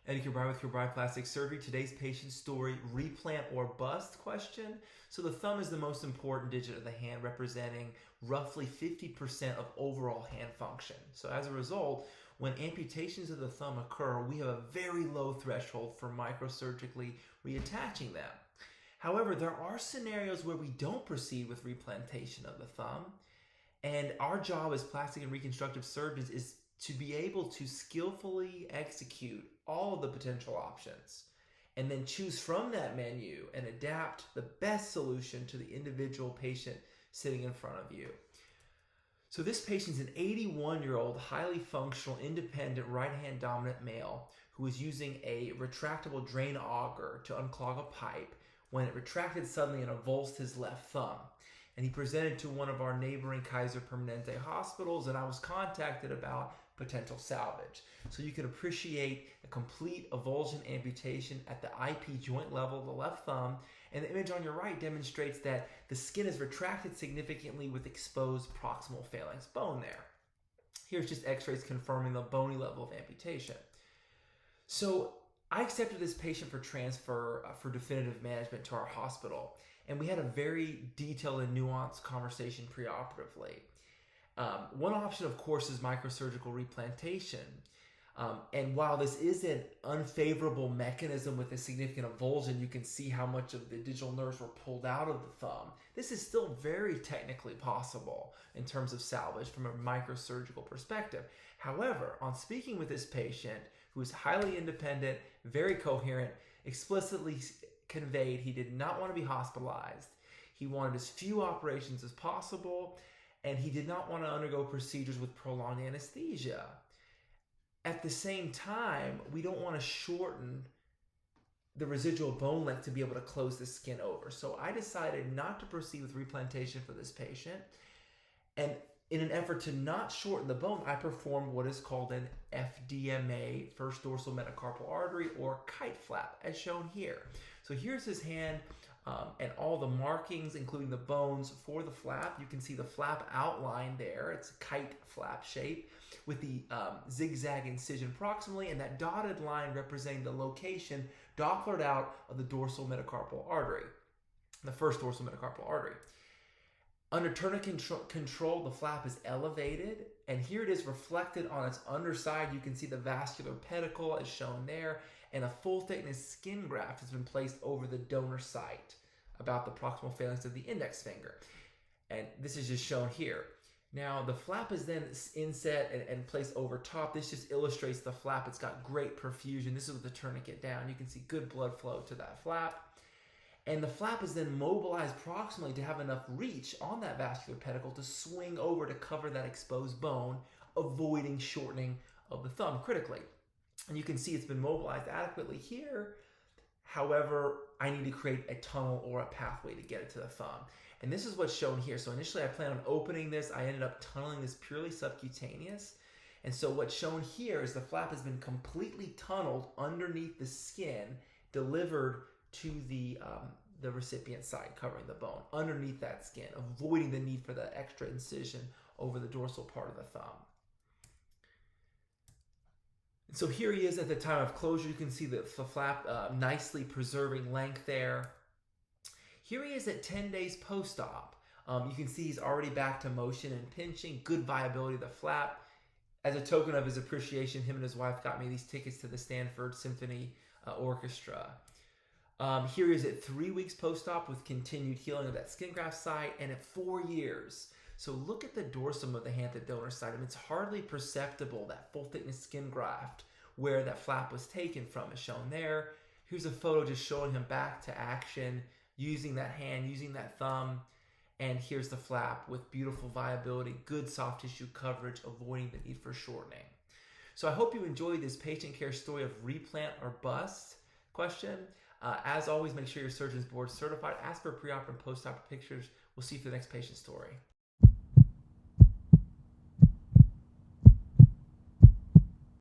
Eddie Kilbride with Kilbride Plastic Surgery. Today's patient story, replant or bust question. So the thumb is the most important digit of the hand, representing roughly 50% of overall hand function. So as a result, when amputations of the thumb occur, we have a very low threshold for microsurgically reattaching them. However, there are scenarios where we don't proceed with replantation of the thumb, and our job as plastic and reconstructive surgeons is to be able to skillfully execute all of the potential options and then choose from that menu and adapt the best solution to the individual patient sitting in front of you. So this patient's an 81-year-old, highly functional, independent, right-hand dominant male who is using a retractable drain auger to unclog a pipe when it retracted suddenly and avulsed his left thumb. And he presented to one of our neighboring Kaiser Permanente hospitals, and I was contacted about potential salvage. So you can appreciate a complete avulsion amputation at the IP joint level of the left thumb, and the image on your right demonstrates that the skin is retracted significantly with exposed proximal phalanx bone there. Here's just x-rays confirming the bony level of amputation. So I accepted this patient for transfer for definitive management to our hospital, and we had a very detailed and nuanced conversation preoperatively. One option, of course, is microsurgical replantation. And while this is an unfavorable mechanism with a significant avulsion, you can see how much of the digital nerves were pulled out of the thumb. This is still very technically possible in terms of salvage from a microsurgical perspective. However, on speaking with this patient, who is highly independent, very coherent, explicitly conveyed he did not want to be hospitalized. He wanted as few operations as possible, and he did not want to undergo procedures with prolonged anesthesia. At the same time, we don't want to shorten the residual bone length to be able to close the skin over. So I decided not to proceed with replantation for this patient. And in an effort to not shorten the bone, I performed what is called an FDMA, first dorsal metacarpal artery, or Kite flap, as shown here. So here's his hand and all the markings, including the bones for the flap. You can see the flap outline there. It's a kite flap shape with the zigzag incision proximally, and that dotted line representing the location Dopplered out of the dorsal metacarpal artery, the first dorsal metacarpal artery. Under tourniquet control, the flap is elevated, and here it is reflected on its underside. You can see the vascular pedicle as shown there, and a full thickness skin graft has been placed over the donor site, about the proximal phalanx of the index finger. And this is just shown here. Now, the flap is then inset and placed over top. This just illustrates the flap. It's got great perfusion. This is with the tourniquet down. You can see good blood flow to that flap. And the flap is then mobilized proximally to have enough reach on that vascular pedicle to swing over to cover that exposed bone, avoiding shortening of the thumb critically. And you can see it's been mobilized adequately here. However, I need to create a tunnel or a pathway to get it to the thumb. And this is what's shown here. So initially I planned on opening this. I ended up tunneling this purely subcutaneous. And so what's shown here is the flap has been completely tunneled underneath the skin, delivered to the recipient side, covering the bone underneath that skin, avoiding the need for that extra incision over the dorsal part of the thumb. And so here he is at the time of closure. You can see the flap nicely preserving length there. Here he is at 10 days post-op. You can see he's already back to motion and pinching, good viability of the flap. As a token of his appreciation, him and his wife got me these tickets to the Stanford Symphony Orchestra. Here he is at 3 weeks post-op with continued healing of that skin graft site, and at 4 years. So look at the dorsum of the hand at the donor side. I mean, it's hardly perceptible, that full thickness skin graft where that flap was taken from is shown there. Here's a photo just showing him back to action, using that hand, using that thumb. And here's the flap with beautiful viability, good soft tissue coverage, avoiding the need for shortening. So I hope you enjoyed this patient care story of replant or bust question. As always, make sure your surgeon's board certified. Ask for pre-op and post-op pictures. We'll see you for the next patient story.